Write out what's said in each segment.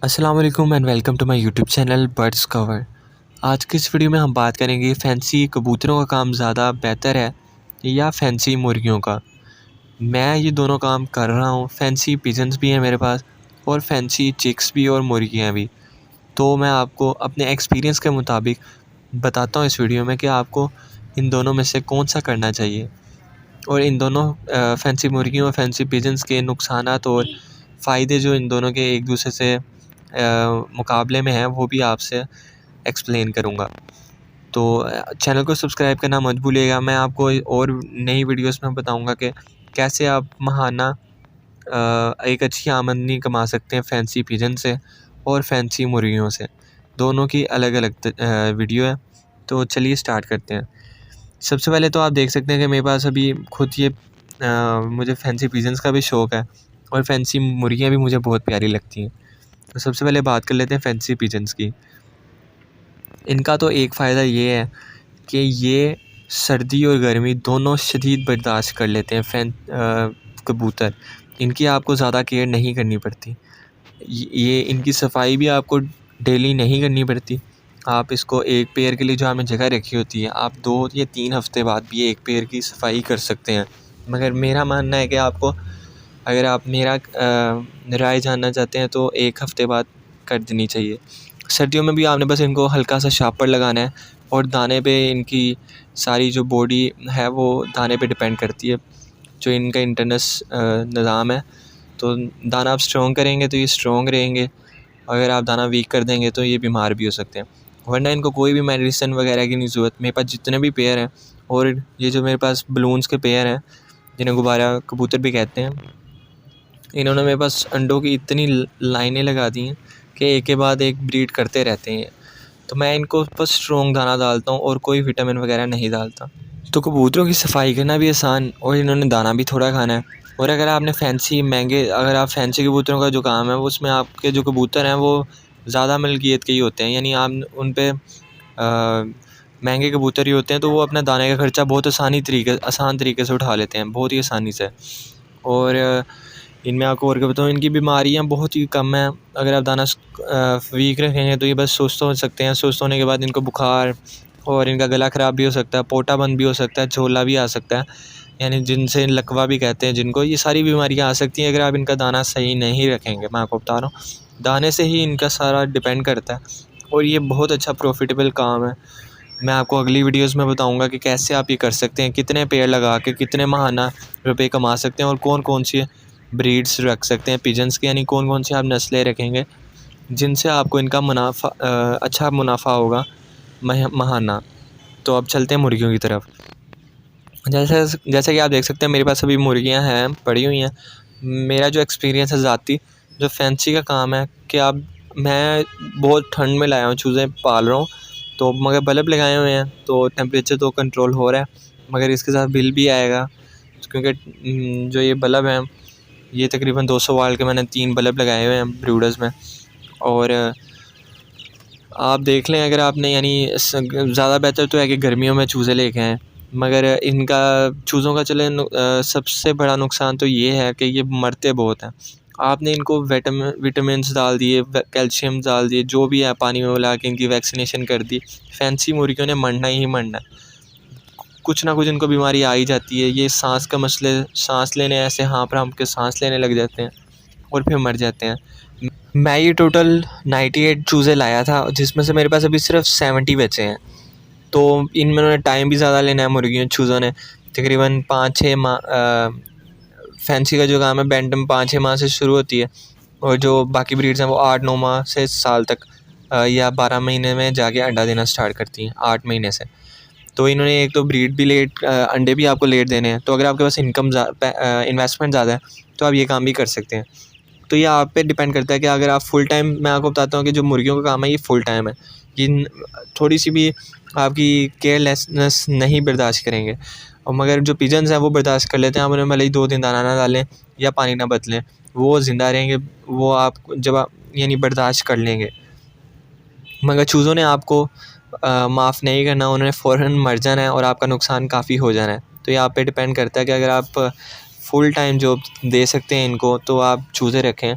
अस्सलाम वालेकुम and welcome to my YouTube channel birds cover. आज की इस वीडियो में हम बात करेंगे फैंसी कबूतरों का काम ज़्यादा बेहतर है या फैंसी मुर्गियों का। मैं ये दोनों काम कर रहा हूँ, फैंसी पिजन्स भी हैं मेरे पास और फैंसी चिक्स भी और मुर्गियाँ भी। तो मैं आपको अपने एक्सपीरियंस के मुताबिक बताता हूँ इस वीडियो में कि आपको इन दोनों में से कौन सा करना चाहिए और इन दोनों फैंसी मुर्गियों और फैंसी पिजन्स के नुकसानात और फ़ायदे जो इन दोनों के एक दूसरे से मुकाबले में हैं वो भी आपसे एक्सप्लेन करूँगा। तो चैनल को सब्सक्राइब करना मत भूलिएगा। मैं आपको और नई वीडियोस में बताऊँगा कि कैसे आप माहाना एक अच्छी आमदनी कमा सकते हैं फैंसी पिजन से और फैंसी मुर्गियों से। दोनों की अलग-अलग वीडियो है। तो चलिए स्टार्ट करते हैं। सबसे पहले तो आप देख सकते हैं कि मेरे पास अभी खुद ये मुझे फैंसी पिजन्स का भी शौक़ है और फैंसी मुर्गियाँ भी मुझे बहुत प्यारी लगती हैं। तो सबसे पहले बात कर लेते हैं फैंसी पिजन्स की। इनका तो एक फ़ायदा ये है कि ये सर्दी और गर्मी दोनों शदीद बर्दाश्त कर लेते हैं। कबूतर इनकी आपको ज़्यादा केयर नहीं करनी पड़ती। ये इनकी सफाई भी आपको डेली नहीं करनी पड़ती। आप इसको एक पेयर के लिए जो आपने जगह रखी होती है, आप 2 या 3 हफ़्ते बाद भी एक पेयर की सफाई कर सकते हैं। मगर मेरा मानना है कि आपको, अगर आप मेरा राय जानना चाहते हैं, तो 1 हफ़्ते बाद कर देनी चाहिए। सर्दियों में भी आपने बस इनको हल्का सा शापर लगाना है और दाने पे इनकी सारी जो बॉडी है वो दाने पे डिपेंड करती है, जो इनका इंटरनस निज़ाम है। तो दाना आप स्ट्रॉन्ग करेंगे तो ये स्ट्रॉन्ग रहेंगे, अगर आप दाना वीक कर देंगे तो ये बीमार भी हो सकते हैं। वरना इनको कोई भी मेडिसिन वगैरह की नहीं ज़रूरत। मेरे पास जितने भी पेयर हैं और ये जो मेरे पास बलून्स के पेयर हैं, जिन्हें गुब्बारा कबूतर भी कहते हैं, इन्होंने मेरे पास अंडों की इतनी लाइनें लगा दी हैं कि एक के बाद एक ब्रीड करते रहते हैं। तो मैं इनको बस स्ट्रॉन्ग दाना डालता हूँ और कोई विटामिन वगैरह नहीं डालता। तो कबूतरों की सफाई करना भी आसान और इन्होंने दाना भी थोड़ा खाना है। और अगर आप फैंसी कबूतरों का जो काम है वो, उसमें आपके जो कबूतर हैं वो ज़्यादा मिल्कियत के ही होते हैं, यानी आप उन पे महंगे कबूतर ही होते हैं, तो वो अपना दाने का खर्चा बहुत आसान तरीके से उठा लेते हैं, बहुत ही आसानी से। और इनमें आपको और क्या बताऊँ, इनकी बीमारियाँ बहुत ही कम हैं। अगर आप दाना वीक रखेंगे तो ये बस सुस्त हो सकते हैं। सुस्त होने के बाद इनको बुखार और इनका गला ख़राब भी हो सकता है, पोटा बंद भी हो सकता है, झोला भी आ सकता है, यानी जिनसे लकवा भी कहते हैं जिनको। ये सारी बीमारियाँ आ सकती हैं अगर आप इनका दाना सही नहीं रखेंगे। मैं आपको बता रहा हूँ, दाने से ही इनका सारा डिपेंड करता है और ये बहुत अच्छा प्रॉफिटेबल काम है। मैं आपको अगली वीडियोस में बताऊंगा कि कैसे आप ये कर सकते हैं, कितने पेड़ लगा के कितने माहाना रुपए कमा सकते हैं और कौन कौन सी ब्रीड्स रख सकते हैं पिजन्स की, यानी कौन कौन सी आप नस्लें रखेंगे जिनसे आपको इनका अच्छा मुनाफा होगा माहाना। तो अब चलते हैं मुर्गियों की तरफ। जैसा कि आप देख सकते हैं मेरे पास अभी मुर्गियां हैं, पड़ी हुई हैं। मेरा जो एक्सपीरियंस है ज़ाती, जो फैंसी का काम है कि अब मैं बहुत ठंड में लाया हूँ, चूज़ें पाल रहा हूँ, तो मगर बल्ब लगाए हुए हैं तो टेम्परेचर तो कंट्रोल हो रहा है, मगर इसके साथ बिल भी आएगा क्योंकि जो ये बल्ब हैं, ये तकरीबन 200 वाट के मैंने 3 बल्ब लगाए हुए हैं ब्रूडर्स में। और आप देख लें, अगर आपने यानी ज़्यादा बेहतर तो है कि गर्मियों में चूज़े लेके आएँ, मगर इनका चूज़ों का सबसे बड़ा नुकसान तो ये है कि ये मरते बहुत हैं। आपने इनको विटामिन्स डाल दिए, कैल्शियम डाल दिए, जो भी है पानी में मिला के इनकी वैक्सीनेशन कर दी, फैंसी मुर्गियों ने मरना ही मरना है। कुछ ना कुछ इनको बीमारी आ ही जाती है। ये सांस का मसले, सांस लेने ऐसे हाँफ हाँफ के सांस लेने लग जाते हैं और फिर मर जाते हैं। मैं ये टोटल 98 चूज़े लाया था, जिसमें से मेरे पास अभी सिर्फ 70 बचे हैं। तो इनमें टाइम भी ज़्यादा लेना है मुर्गियों चूज़ों ने, तकरीबन 5-6 माह। फैंसी का जो काम है बैंटम 5-6 माह से शुरू होती है और जो बाकी ब्रीड्स हैं वो 8-9 माह से साल तक या 12 महीने में जाके अंडा देना स्टार्ट करती हैं, 8 महीने से। तो इन्होंने एक तो ब्रीड भी लेट, अंडे भी आपको लेट देने हैं। तो अगर आपके पास इन्वेस्टमेंट ज़्यादा है तो आप ये काम भी कर सकते हैं। तो ये आप पे डिपेंड करता है कि अगर आप फुल टाइम, मैं आपको बताता हूँ कि जो मुर्गियों का काम है ये फुल टाइम है। ये थोड़ी सी भी आपकी केयरलेसनेस नहीं बर्दाश्त करेंगे, और मगर जो पिजन्स हैं वो बर्दाश्त कर लेते हैं। आप उन्हें भले ही 2 दिन दाना ना डालें या पानी ना बदलें, वो ज़िंदा रहेंगे, वो आप जब आप यानी बर्दाश्त कर लेंगे। मगर चूज़ों ने आपको माफ़ नहीं करना, उन्होंने फ़ौरन मर जाना है और आपका नुकसान काफ़ी हो जाना है। तो ये आप पे डिपेंड करता है कि अगर आप फुल टाइम जॉब दे सकते हैं इनको तो आप चूज़े रखें।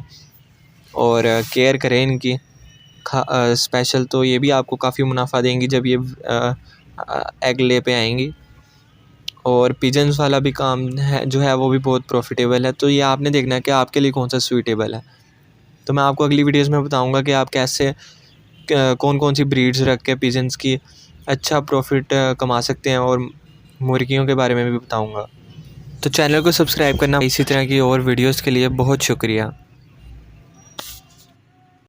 और केयर करें इनकी स्पेशल, तो ये भी आपको काफ़ी मुनाफा देंगी जब ये एग ले पे आएंगी। और पिजन्स वाला भी काम है जो है वो भी बहुत प्रॉफिटेबल है। तो ये आपने देखना है कि आपके लिए कौन सा सूटेबल है। तो मैं आपको अगली वीडियोज़ में बताऊँगा कि आप कैसे कौन कौन सी ब्रीड्स रख के पिजन्स की अच्छा प्रॉफिट कमा सकते हैं, और मुर्गियों के बारे में भी बताऊँगा। तो चैनल को सब्सक्राइब करना, इसी तरह की और वीडियोज़ के लिए बहुत शुक्रिया।